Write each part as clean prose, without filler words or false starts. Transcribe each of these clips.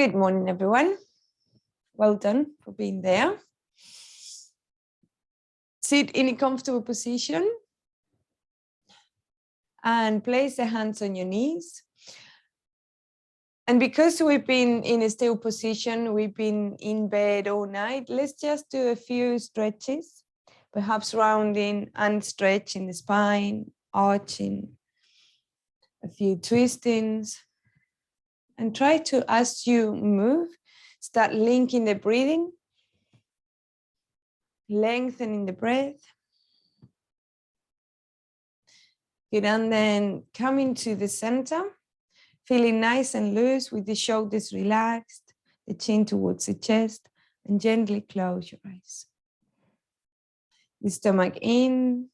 Good morning, everyone. Well done for being there. Sit in a comfortable position and place the hands on your knees. And because we've been in a still position, we've been in bed all night, let's just do a few stretches, perhaps rounding and stretching the spine, arching, a few twistings. And try to, as you move, start linking the breathing, lengthening the breath. Good, and then coming to the center, feeling nice and loose with the shoulders relaxed, the chin towards the chest, and gently close your eyes. The stomach in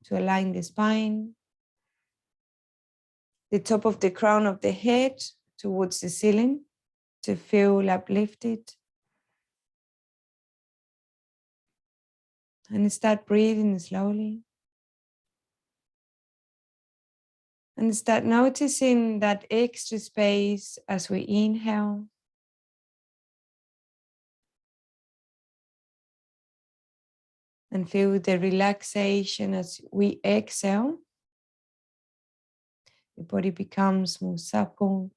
to align the spine. The top of the crown of the head towards the ceiling to feel uplifted. And start breathing slowly. And start noticing that extra space as we inhale. And feel the relaxation as we exhale. The body becomes more supple.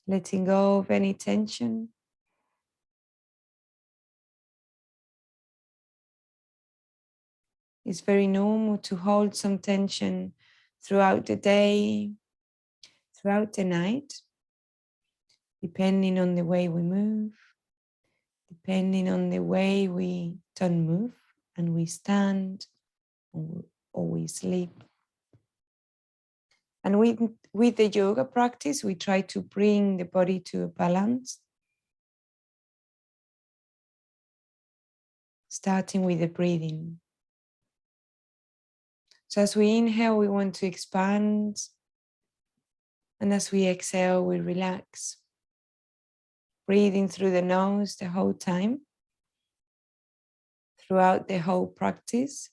Letting go of any tension. It's very normal to hold some tension throughout the day, throughout the night, depending on the way we move, depending on the way we don't move and we stand or we sleep. And with the yoga practice, we try to bring the body to a balance, starting with the breathing. So as we inhale, we want to expand. And as we exhale, we relax. Breathing through the nose the whole time, throughout the whole practice.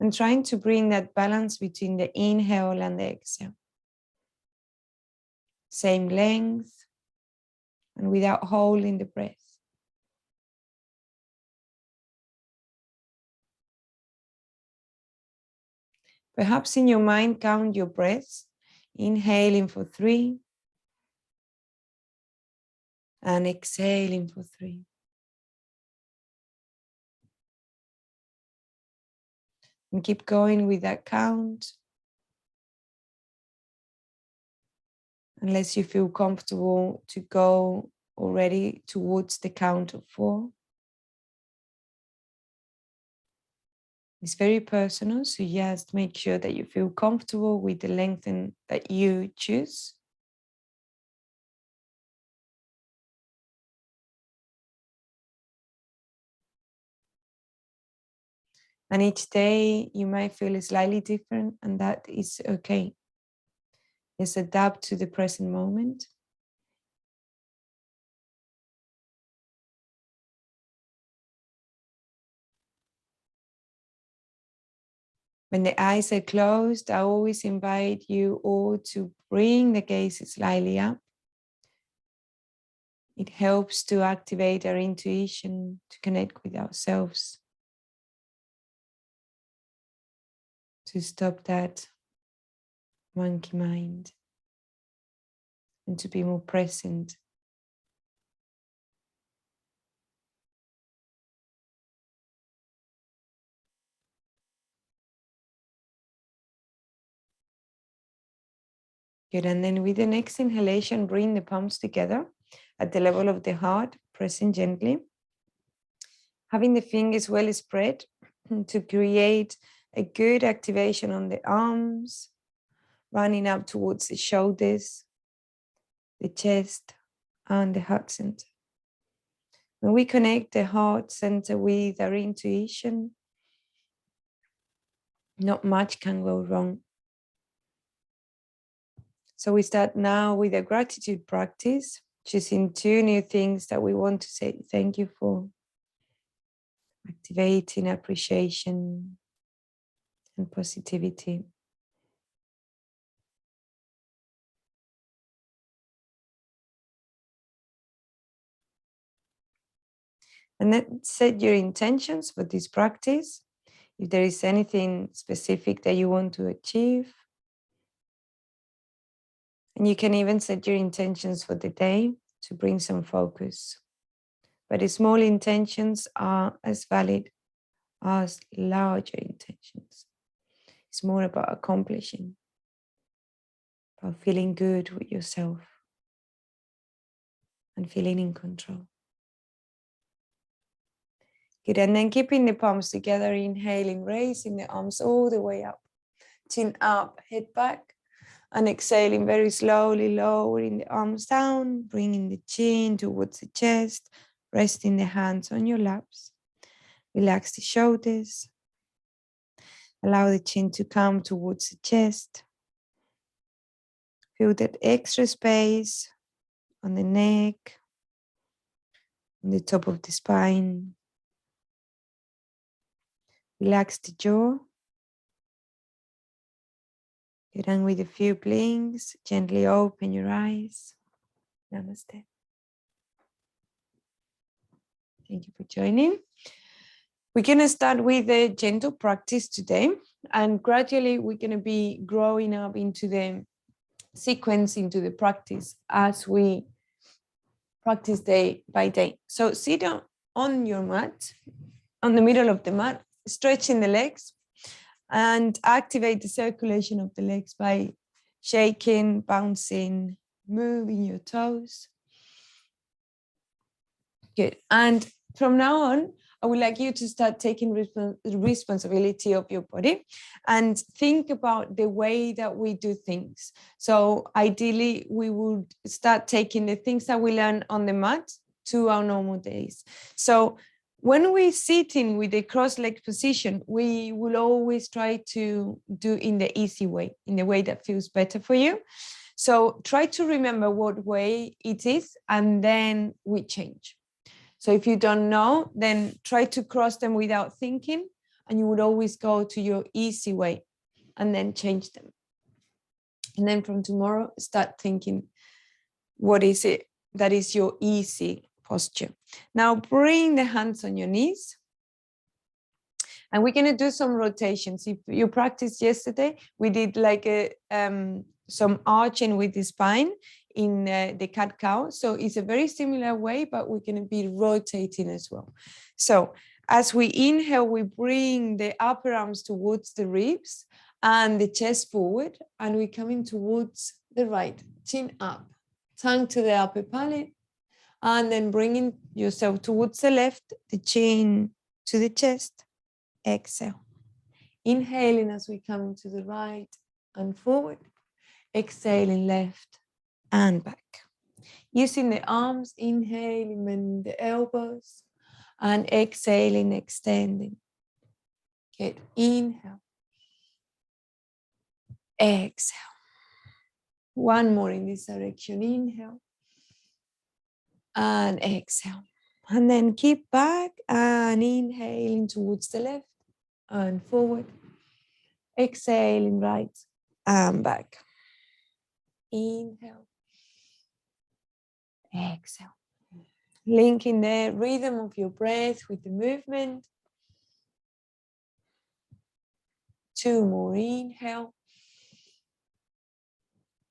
And trying to bring that balance between the inhale and the exhale. Same length and without holding the breath. Perhaps in your mind, count your breaths, inhaling for 3 and exhaling for 3. And keep going with that count. Unless you feel comfortable to go already towards the count of 4. It's very personal, so just make sure that you feel comfortable with the length that you choose. And each day you might feel slightly different, and that is okay. Just adapt to the present moment. When the eyes are closed, I always invite you all to bring the gaze slightly up. It helps to activate our intuition, to connect with ourselves, to stop that monkey mind, and to be more present. Good, and then with the next inhalation, bring the palms together at the level of the heart, pressing gently. Having the fingers well spread to create a good activation on the arms, running up towards the shoulders, the chest, and the heart center. When we connect the heart center with our intuition, not much can go wrong. So we start now with a gratitude practice, choosing 2 new things that we want to say thank you for. Activating appreciation and positivity. And then set your intentions for this practice. If there is anything specific that you want to achieve. And you can even set your intentions for the day to bring some focus. But the small intentions are as valid as larger intentions. It's more about accomplishing, about feeling good with yourself and feeling in control. Good, and then keeping the palms together, inhaling, raising the arms all the way up, chin up, head back, and exhaling very slowly, lowering the arms down, bringing the chin towards the chest, resting the hands on your laps. Relax the shoulders. Allow the chin to come towards the chest. Feel that extra space on the neck, on the top of the spine. Relax the jaw. Good, and with a few blinks, gently open your eyes. Namaste. Thank you for joining. We're going to start with a gentle practice today, and gradually we're going to be growing up into the sequence, into the practice as we practice day by day. So sit on your mat, on the middle of the mat, stretching the legs and activate the circulation of the legs by shaking, bouncing, moving your toes. Good. And from now on, I would like you to start taking responsibility of your body and think about the way that we do things. So ideally, we would start taking the things that we learn on the mat to our normal days. So when we're sitting with a cross-legged position, we will always try to do in the easy way, in the way that feels better for you. So try to remember what way it is, and then we change. So if you don't know, then try to cross them without thinking, and you would always go to your easy way and then change them. And then from tomorrow, start thinking, what is it that is your easy posture? Now bring the hands on your knees. And we're going to do some rotations. If you practiced yesterday, we did like some arching with the spine in the cat-cow. So it's a very similar way, but we're going to be rotating as well. So as we inhale, we bring the upper arms towards the ribs and the chest forward, and we're coming towards the right, chin up, tongue to the upper palate, and then bringing yourself towards the left, the chin to the chest. Exhale. Inhaling as we come to the right and forward. Exhaling left and back. Using the arms, inhaling, bending the elbows, and exhaling, extending. Good. Inhale. Exhale. One more in this direction. Inhale. And exhale. And then keep back and inhaling towards the left and forward. Exhaling right and back. Inhale. Exhale. Linking the rhythm of your breath with the movement. Two more. Inhale.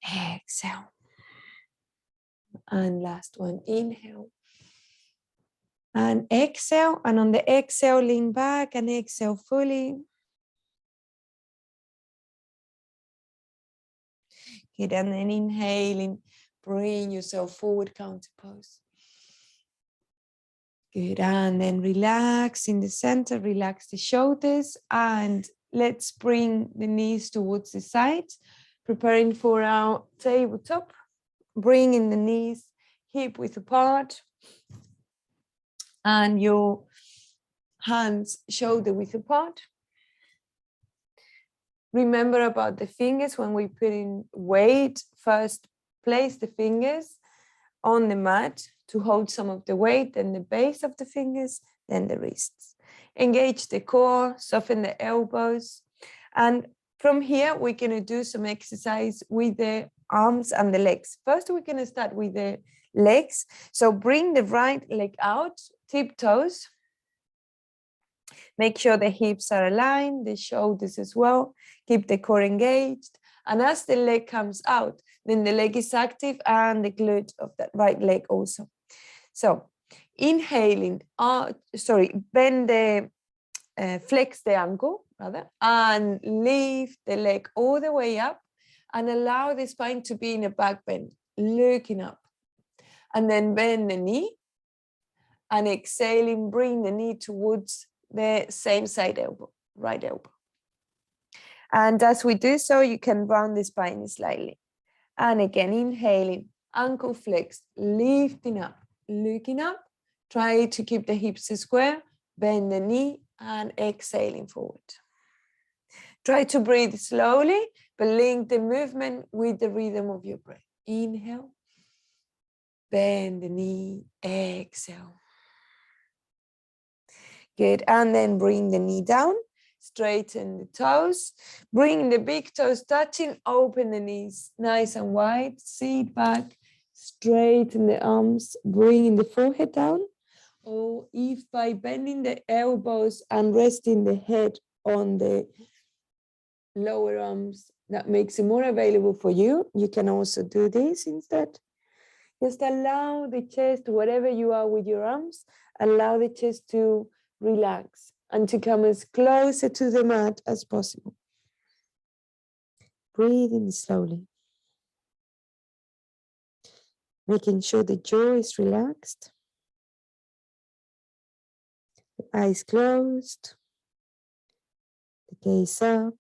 Exhale. And last one. Inhale. And exhale. And on the exhale, lean back and exhale fully. Good. And then inhaling, bring yourself forward, counter pose. Good. And then relax in the center, relax the shoulders, and let's bring the knees towards the sides, preparing for our tabletop. Bringing the knees hip width apart and your hands shoulder width apart. Remember about the fingers when we put in weight. First, place the fingers on the mat to hold some of the weight, then the base of the fingers, then the wrists. Engage the core, soften the elbows. And from here, we're going to do some exercise with the arms and the legs. First, we're going to start with the legs. So bring the right leg out, tiptoes. Make sure the hips are aligned, the shoulders as well. Keep the core engaged. And as the leg comes out, then the leg is active and the glute of that right leg also. So inhaling, bend the, flex the ankle rather, and lift the leg all the way up and allow the spine to be in a back bend, looking up. And then bend the knee and exhaling, bring the knee towards the same side elbow, right elbow. And as we do so, you can round the spine slightly. And again, inhaling, ankle flexed, lifting up, looking up. Try to keep the hips square, bend the knee and exhaling forward. Try to breathe slowly, but link the movement with the rhythm of your breath. Inhale, bend the knee, exhale. Good, and then bring the knee down, straighten the toes, bring the big toes touching, open the knees nice and wide, sit back, straighten the arms, bringing the forehead down, or if by bending the elbows and resting the head on the lower arms, that makes it more available for you, you can also do this instead. Just allow the chest, wherever you are with your arms, allow the chest to relax and to come as closer to the mat as possible. Breathing slowly. Making sure the jaw is relaxed. The eyes closed. The gaze up.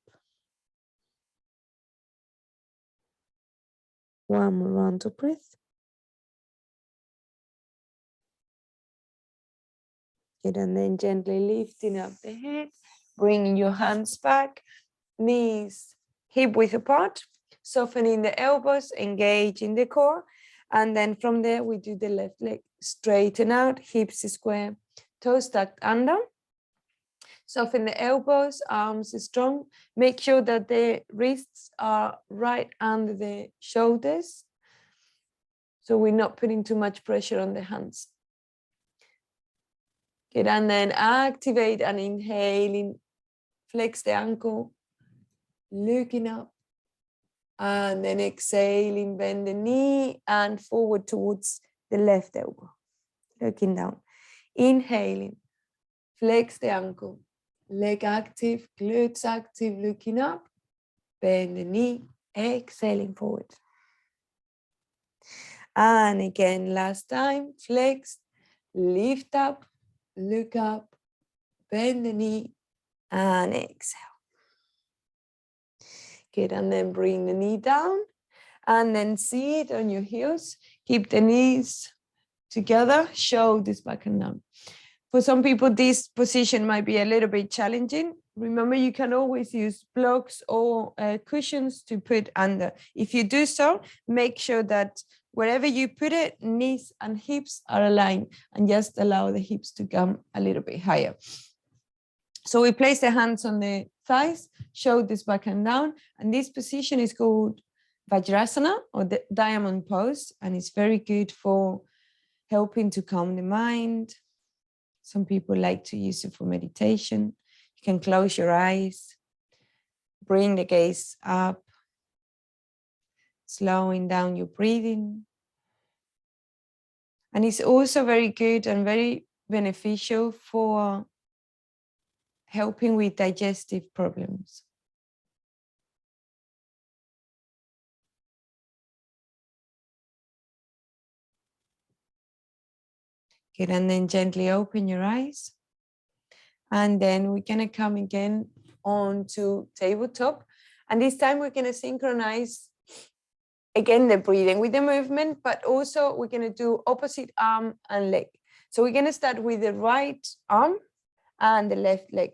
One more round of breath. Good, and then gently lifting up the head, bringing your hands back, knees hip width apart, softening the elbows, engaging the core. And then from there, we do the left leg. Straighten out, hips square, toes tucked under. Soften the elbows, arms strong. Make sure that the wrists are right under the shoulders. So we're not putting too much pressure on the hands. Good, and then activate and inhaling, flex the ankle, looking up, and then exhaling, bend the knee and forward towards the left elbow, looking down. Inhaling, flex the ankle, leg active, glutes active, looking up, bend the knee, exhaling forward. And again, last time, flex, lift up, look up, bend the knee, and exhale. Good, and then bring the knee down, and then sit on your heels. Keep the knees together, shoulders back and down. For some people, this position might be a little bit challenging. Remember, you can always use blocks or cushions to put under. If you do so, make sure that wherever you put it, knees and hips are aligned, and just allow the hips to come a little bit higher. So we place the hands on the thighs, shoulders back and down, and this position is called Vajrasana, or the diamond pose, and it's very good for helping to calm the mind. Some people like to use it for meditation. You can close your eyes, bring the gaze up, slowing down your breathing. And it's also very good and very beneficial for helping with digestive problems. Good, and then gently open your eyes. And then we're gonna come again onto tabletop. And this time we're gonna synchronize again the breathing with the movement, but also we're gonna do opposite arm and leg. So we're gonna start with the right arm and the left leg.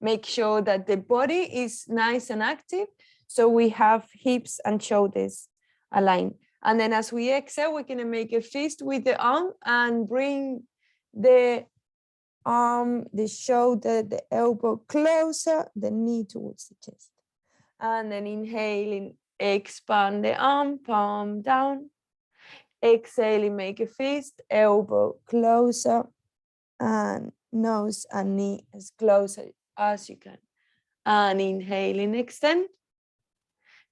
Make sure that the body is nice and active, so we have hips and shoulders aligned. And then as we exhale, we're gonna make a fist with the arm and bring the arm, the shoulder, the elbow closer, the knee towards the chest. And then inhaling, expand the arm, palm down. Exhaling, make a fist, elbow closer, and nose and knee as close as you can. And inhaling, extend.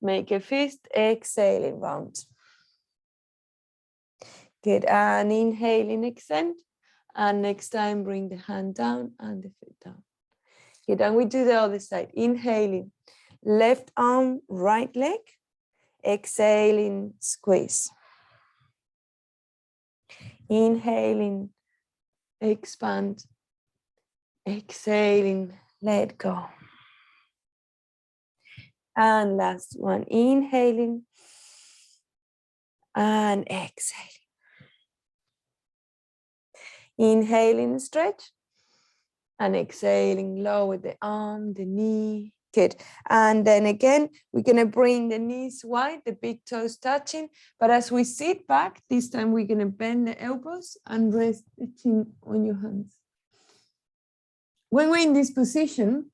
Make a fist, exhaling, round. Good, and inhaling, extend. And next time, bring the hand down and the foot down. Good, and we do the other side. Inhaling, left arm, right leg. Exhaling, squeeze. Inhaling, expand. Exhaling, let go. And last one, inhaling and exhaling. Inhaling, stretch, and exhaling, lower the arm, the knee. Good. And then again, we're going to bring the knees wide, the big toes touching. But as we sit back, this time we're going to bend the elbows and rest the chin on your hands. When we're in this position,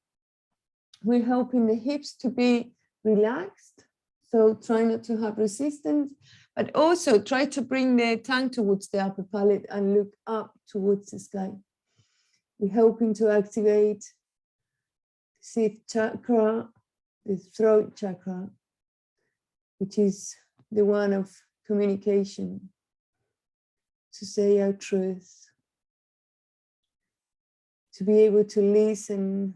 we're helping the hips to be relaxed. So try not to have resistance, but also try to bring the tongue towards the upper palate and look up towards the sky. We're helping to activate the sixth chakra, the throat chakra, which is the one of communication, to say our truth, to be able to listen,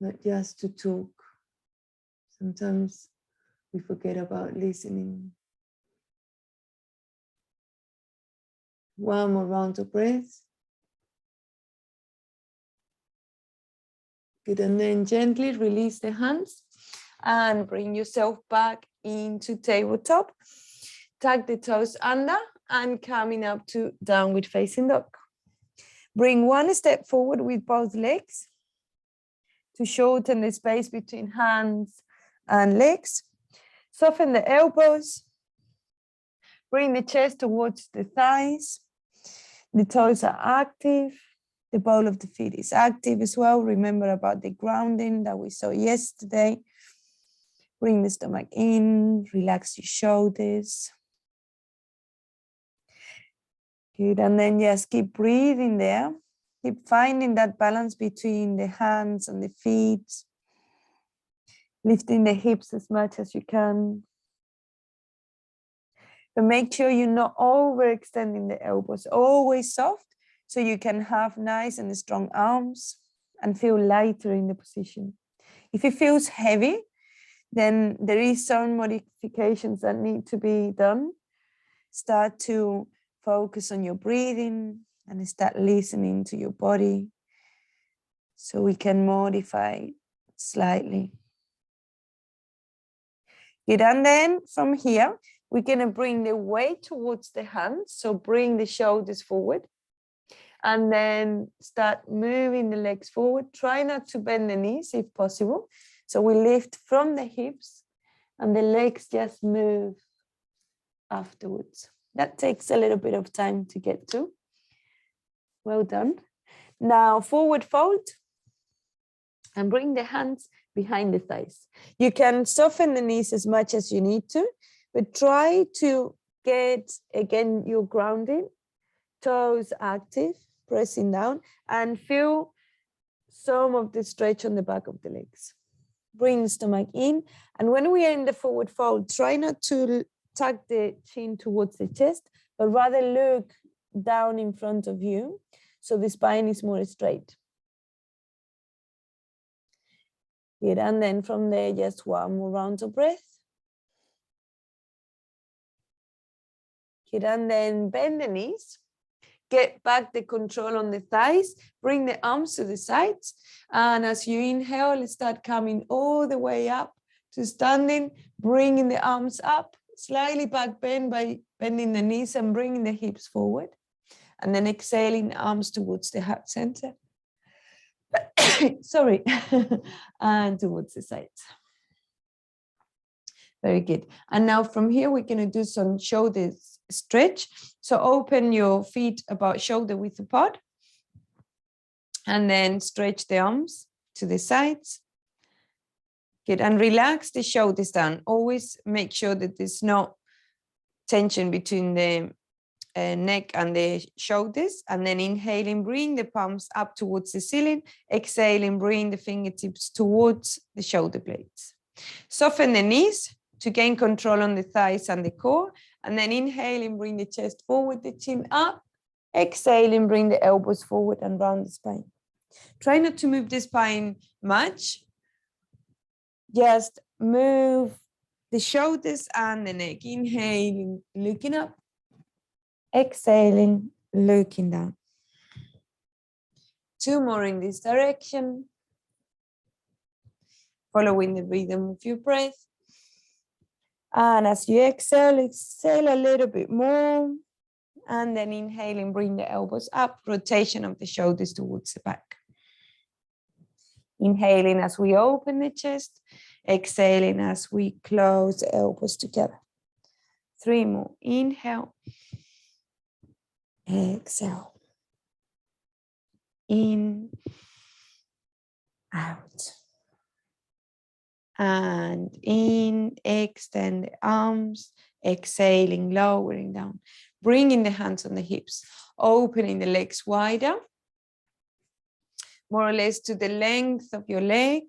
not just to talk. Sometimes we forget about listening. One more round of breath. Good, and then gently release the hands and bring yourself back into tabletop. Tuck the toes under and coming up to downward facing dog. Bring one step forward with both legs to shorten the space between hands and legs. Soften the elbows. Bring the chest towards the thighs. The toes are active. The ball of the feet is active as well. Remember about the grounding that we saw yesterday. Bring the stomach in, relax your shoulders. Good, and then just keep breathing there. Keep finding that balance between the hands and the feet. Lifting the hips as much as you can. But make sure you're not overextending the elbows. Always soft, so you can have nice and strong arms and feel lighter in the position. If it feels heavy, then there is some modifications that need to be done. Start to focus on your breathing and start listening to your body so we can modify slightly. Good, and then from here, we're going to bring the weight towards the hands. So bring the shoulders forward and then start moving the legs forward. Try not to bend the knees if possible. So we lift from the hips and the legs just move afterwards. That takes a little bit of time to get to. Well done. Now forward fold and bring the hands behind the thighs. You can soften the knees as much as you need to, but try to get, again, your grounding, toes active, pressing down, and feel some of the stretch on the back of the legs. Bring the stomach in, and when we are in the forward fold, try not to tuck the chin towards the chest, but rather look down in front of you, so the spine is more straight. Good, and then from there, just one more round of breath. Good, and then bend the knees. Get back the control on the thighs. Bring the arms to the sides. And as you inhale, start coming all the way up to standing, bringing the arms up, slightly back bend by bending the knees and bringing the hips forward. And then exhaling, arms towards the heart center. Sorry, and towards the sides. Very good. And now from here, we're going to do some shoulder stretch. So open your feet about shoulder width apart. And then stretch the arms to the sides. Good. And relax the shoulders down. Always make sure that there's no tension between the neck and the shoulders, and then inhaling, bring the palms up towards the ceiling, exhaling, bring the fingertips towards the shoulder blades. Soften the knees to gain control on the thighs and the core, and then inhaling, bring the chest forward, the chin up, exhaling, bring the elbows forward and round the spine. Try not to move the spine much, just move the shoulders and the neck. Inhaling, looking up, exhaling, looking down. 2 more in this direction. Following the rhythm of your breath. And as you exhale a little bit more. And then inhaling, bring the elbows up, rotation of the shoulders towards the back. Inhaling as we open the chest, exhaling as we close the elbows together. 3 more. Inhale. Exhale. In, out. And in, extend the arms, exhaling, lowering down. Bringing the hands on the hips, opening the legs wider, more or less to the length of your leg.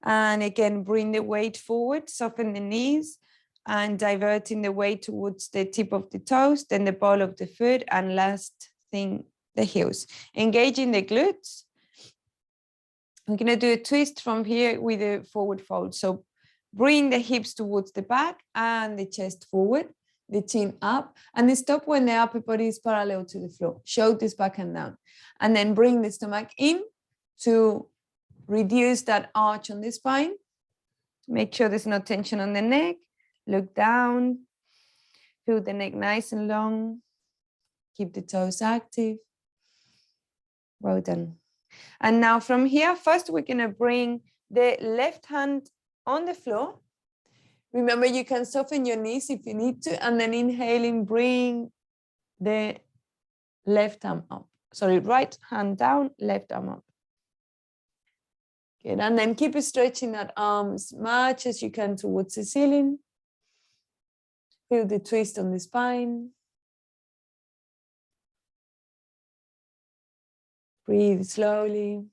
And again, bring the weight forward, soften the knees, and diverting the weight towards the tip of the toes, then the ball of the foot, and last thing, the heels. Engaging the glutes. We're going to do a twist from here with a forward fold. So bring the hips towards the back and the chest forward, the chin up, and then stop when the upper body is parallel to the floor. Shoulders back and down. And then bring the stomach in to reduce that arch on the spine. Make sure there's no tension on the neck. Look down. Feel the neck nice and long. Keep the toes active. Well done. And now from here, first we're going to bring the left hand on the floor. Remember, you can soften your knees if you need to, and then inhaling, bring the left arm up. Sorry, right hand down, left arm up. Good, and then keep stretching that arm as much as you can towards the ceiling. Feel the twist on the spine. Breathe slowly.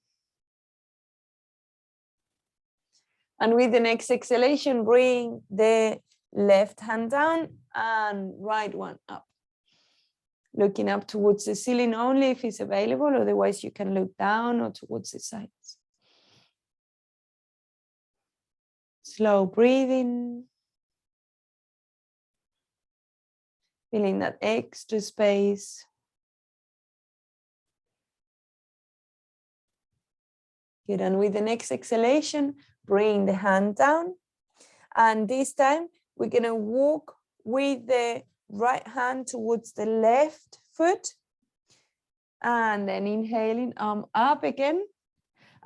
And with the next exhalation, bring the left hand down and right one up. Looking up towards the ceiling only if it's available, otherwise you can look down or towards the sides. Slow breathing. Feeling that extra space. Good, and with the next exhalation, bring the hand down. And this time, we're going to walk with the right hand towards the left foot. And then inhaling, arm up again.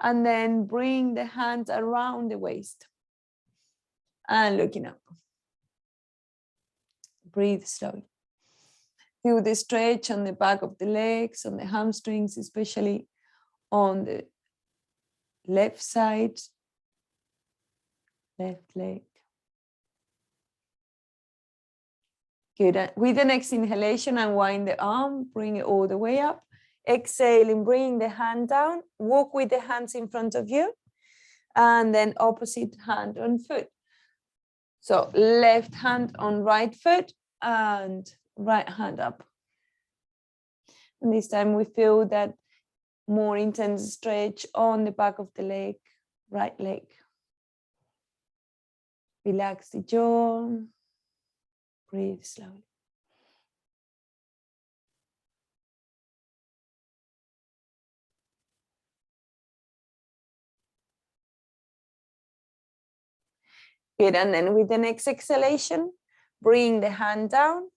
And then bring the hand around the waist. And looking up. Breathe slowly. Feel the stretch on the back of the legs, on the hamstrings, especially on the left side, left leg. Good. With the next inhalation, unwind the arm, bring it all the way up. Exhaling, bring the hand down. Walk with the hands in front of you. And then opposite hand on foot. So left hand on right foot and right hand up. And this time we feel that more intense stretch on the back of the leg, right leg. Relax the jaw. Breathe slowly. Good, and then with the next exhalation, bring the hand down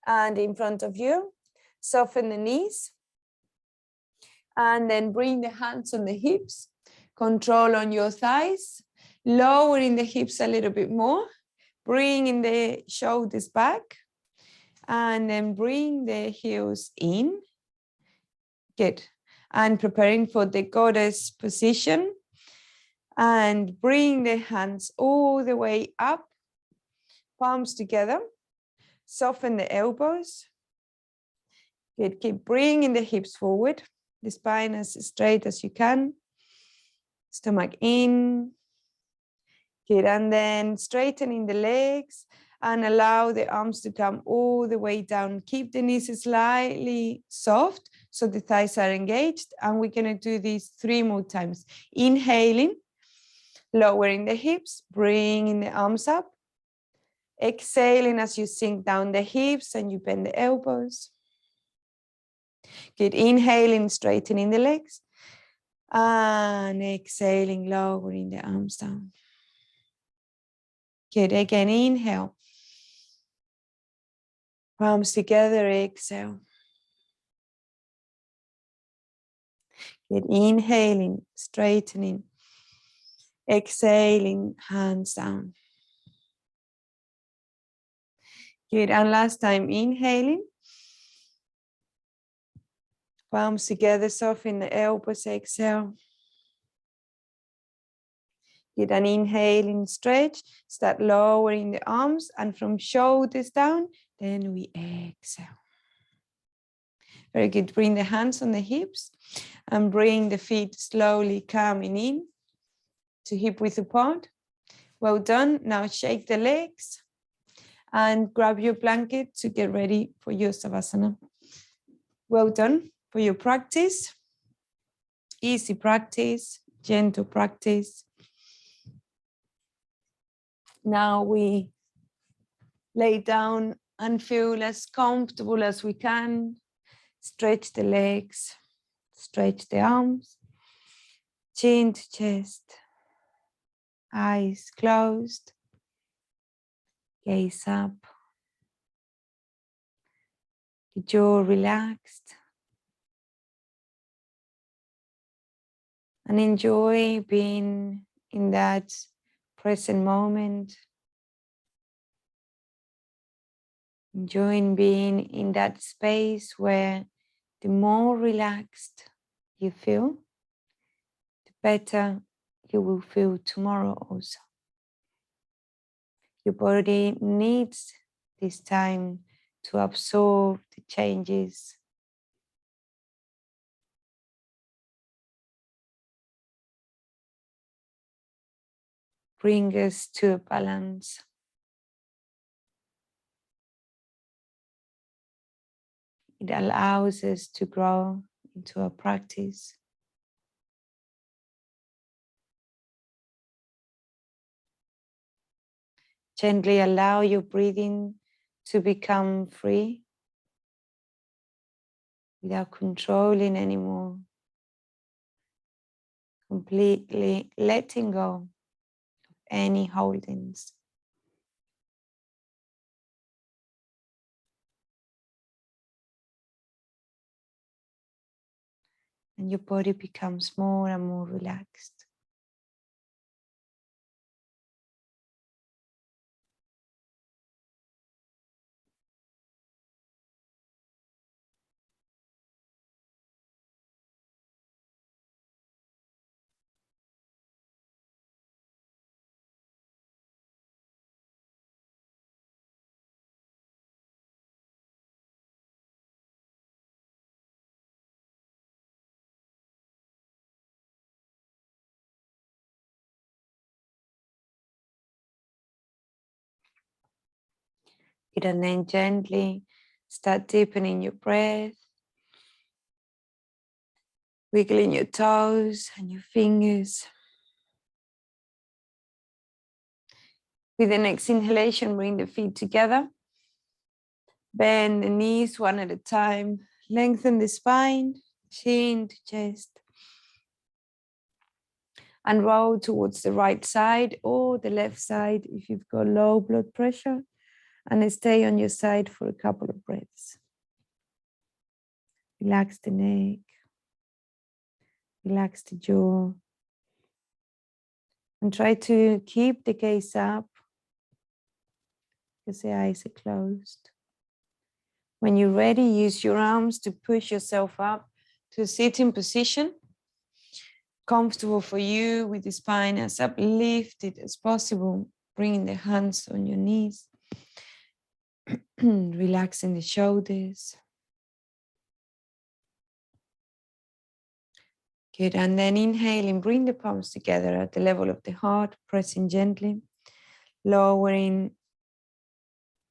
and in front of you. Soften the knees. And then bring the hands on the hips. Control on your thighs. Lowering the hips a little bit more. Bringing the shoulders back. And then bring the heels in. Good. And preparing for the goddess position. And bring the hands all the way up. Palms together. Soften the elbows. Good. Keep bringing the hips forward. The spine as straight as you can. Stomach in. Good. And then straightening the legs and allow the arms to come all the way down. Keep the knees slightly soft so the thighs are engaged. And we're going to do these 3 more times. Inhaling, lowering the hips, bringing the arms up. Exhaling as you sink down the hips and you bend the elbows. Good. Inhaling, straightening the legs. And exhaling, lowering the arms down. Good. Again, inhale. Palms together, exhale. Good. Inhaling, straightening. Exhaling, hands down. Good. And last time, inhaling. Palms together, soften the elbows, exhale. Good. And inhaling, stretch. Start lowering the arms. And from shoulders down, then we exhale. Very good. Bring the hands on the hips and bring the feet slowly coming in to hip width apart. Well done. Now shake the legs and grab your blanket to get ready for your Savasana. Well done for your practice. Easy practice, gentle practice. Now we lay down and feel as comfortable as we can. Stretch the legs, stretch the arms, chin to chest, eyes closed, gaze up, the jaw relaxed, and enjoy being in that present moment. Enjoying being in that space where the more relaxed you feel, the better you will feel tomorrow also. Your body needs this time to absorb the changes. Bring us to a balance. It allows us to grow into a practice. Gently allow your breathing to become free without controlling anymore. Completely letting go of any holdings. And your body becomes more and more relaxed. And then gently start deepening your breath, wiggling your toes and your fingers. With the next inhalation, bring the feet together. Bend the knees one at a time. Lengthen the spine, chin to chest. And roll towards the right side or the left side if you've got low blood pressure. And stay on your side for a couple of breaths. Relax the neck. Relax the jaw. And try to keep the gaze up because the eyes are closed. When you're ready, use your arms to push yourself up to a sitting position. Comfortable for you with the spine as uplifted as possible. Bringing the hands on your knees. Relaxing the shoulders. Good. And then inhaling, bring the palms together at the level of the heart, pressing gently, lowering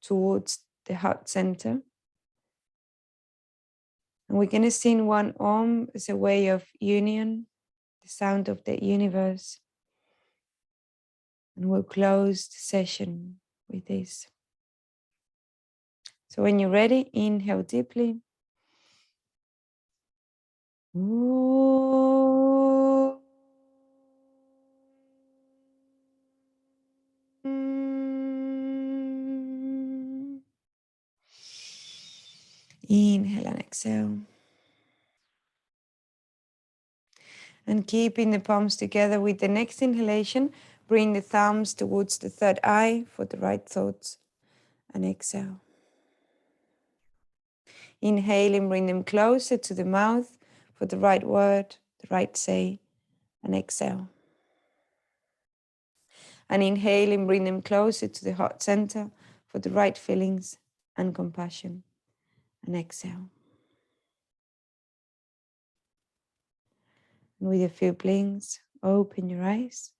towards the heart center. And we're going to sing one Om as a way of union, the sound of the universe. And we'll close the session with this. So when you're ready, inhale deeply. Ooh. Inhale and exhale. And keeping the palms together with the next inhalation, bring the thumbs towards the third eye for the right thoughts. And exhale. Inhaling, bring them closer to the mouth for the right word, the right say. And exhale. And inhaling, bring them closer to the heart center for the right feelings and compassion. And exhale. And with a few blinks, open your eyes.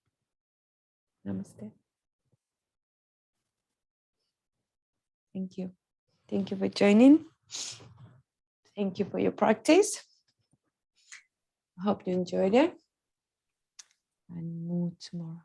Namaste. Thank you. Thank you for joining. Thank you for your practice. I hope you enjoyed it. And more tomorrow.